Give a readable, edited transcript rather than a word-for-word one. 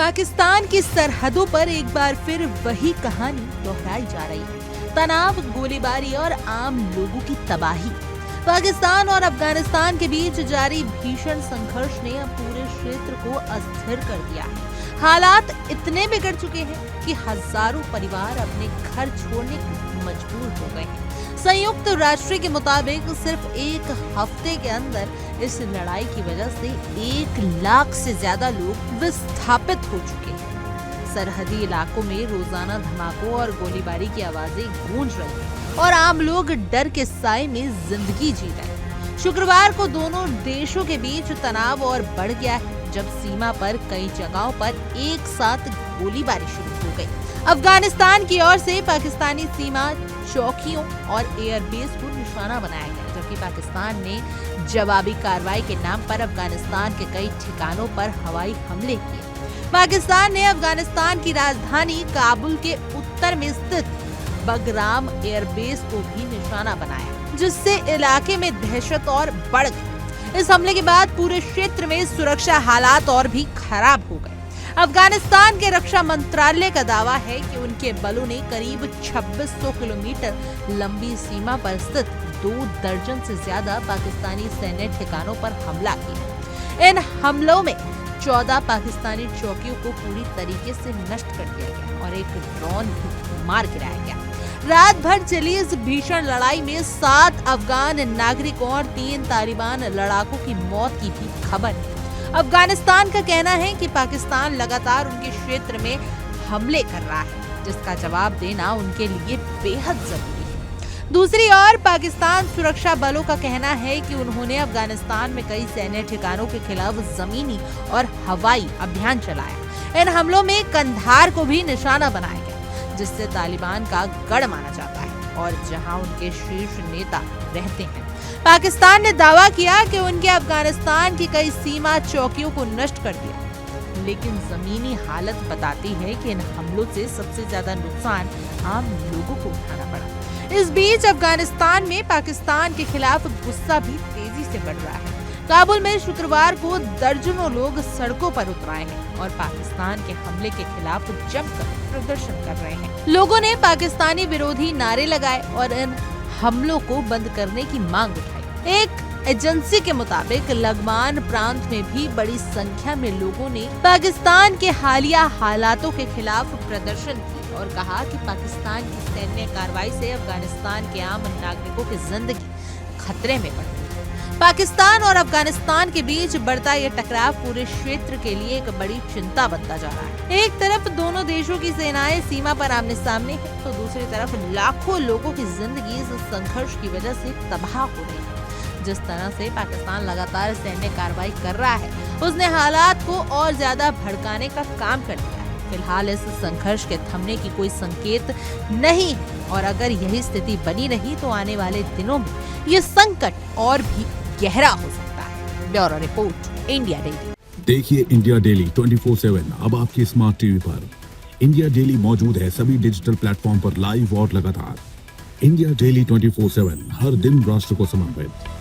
पाकिस्तान की सरहदों पर एक बार फिर वही कहानी दोहराई जा रही है। तनाव, गोलीबारी और आम लोगों की तबाही। पाकिस्तान और अफगानिस्तान के बीच जारी भीषण संघर्ष ने अब पूरे क्षेत्र को अस्थिर कर दिया है। हालात इतने बिगड़ चुके हैं कि हजारों परिवार अपने घर छोड़ने को मजबूर हो गए हैं। संयुक्त राष्ट्र के मुताबिक सिर्फ एक हफ्ते के अंदर इस लड़ाई की वजह से 1 लाख से ज्यादा लोग विस्थापित हो चुके हैं। सरहदी इलाकों में रोजाना धमाकों और गोलीबारी की आवाजें गूंज रही हैं और आम लोग डर के साए में जिंदगी जी रहे हैं। शुक्रवार को दोनों देशों के बीच तनाव और बढ़ गया है, जब सीमा पर कई जगहों पर एक साथ गोलीबारी शुरू हो गई। अफगानिस्तान की ओर से पाकिस्तानी सीमा चौकियों और एयरबेस को निशाना बनाया गया, जबकि पाकिस्तान ने जवाबी कार्रवाई के नाम पर अफगानिस्तान के कई ठिकानों पर हवाई हमले किए। पाकिस्तान ने अफगानिस्तान की राजधानी काबुल के उत्तर में स्थित बगराम एयरबेस को भी निशाना बनाया, जिससे इलाके में दहशत और बढ़ गई। इस हमले के बाद पूरे क्षेत्र में सुरक्षा हालात और भी खराब हो गए। अफगानिस्तान के रक्षा मंत्रालय का दावा है कि उनके बलों ने करीब 2600 किलोमीटर लंबी सीमा पर स्थित 2 दर्जन से ज्यादा पाकिस्तानी सैन्य ठिकानों पर हमला किया। इन हमलों में 14 पाकिस्तानी चौकियों को पूरी तरीके से नष्ट कर दिया गया और एक ड्रोन भी मार गिराया गया। रात भर चली इस भीषण लड़ाई में 7 अफगान नागरिकों और 3 तालिबान लड़ाकों की मौत की भी खबर है। अफगानिस्तान का कहना है कि पाकिस्तान लगातार उनके क्षेत्र में हमले कर रहा है, जिसका जवाब देना उनके लिए बेहद जरूरी है। दूसरी ओर पाकिस्तान सुरक्षा बलों का कहना है कि उन्होंने अफगानिस्तान में कई सैन्य ठिकानों के खिलाफ जमीनी और हवाई अभियान चलाया। इन हमलों में कंधार को भी निशाना बनाया गया, जिससे तालिबान का गढ़ माना जाता है और जहां उनके शीर्ष नेता रहते हैं। पाकिस्तान ने दावा किया कि उनके अफगानिस्तान की कई सीमा चौकियों को नष्ट कर दिया, लेकिन जमीनी हालत बताती है कि इन हमलों से सबसे ज्यादा नुकसान आम लोगों को उठाना पड़ा। इस बीच अफगानिस्तान में पाकिस्तान के खिलाफ गुस्सा भी तेजी से बढ़ रहा है। काबुल में शुक्रवार को दर्जनों लोग सड़कों पर उतर आए हैं और पाकिस्तान के हमले के खिलाफ जमकर प्रदर्शन कर रहे हैं। लोगों ने पाकिस्तानी विरोधी नारे लगाए और इन हमलों को बंद करने की मांग उठाई। एक एजेंसी के मुताबिक लगमान प्रांत में भी बड़ी संख्या में लोगों ने पाकिस्तान के हालिया हालातों के खिलाफ प्रदर्शन किया और कहा कि पाकिस्तान की सैन्य कार्रवाई से अफगानिस्तान के आम नागरिकों की जिंदगी खतरे में पड़ गई है। पाकिस्तान और अफगानिस्तान के बीच बढ़ता ये टकराव पूरे क्षेत्र के लिए एक बड़ी चिंता बनता जा रहा है। एक तरफ दोनों देशों की सेनाएं सीमा पर आमने सामने है, तो दूसरी तरफ लाखों लोगों की जिंदगी इस संघर्ष की वजह से तबाह हो रही है। जिस तरह से पाकिस्तान लगातार सैन्य कार्रवाई कर रहा है, उसने हालात को और ज्यादा भड़काने का काम कर दिया है। फिलहाल इस संघर्ष के थमने की कोई संकेत नहीं है और अगर यही स्थिति बनी रही तो आने वाले दिनों में ये संकट और भी गहरा हो सकता है। Bureau report, India daily. देखिए इंडिया डेली 24/7 अब आपकी स्मार्ट टीवी पर। इंडिया डेली मौजूद है सभी डिजिटल प्लेटफॉर्म पर लाइव और लगातार। इंडिया डेली 24/7 हर दिन राष्ट्र को समर्पित।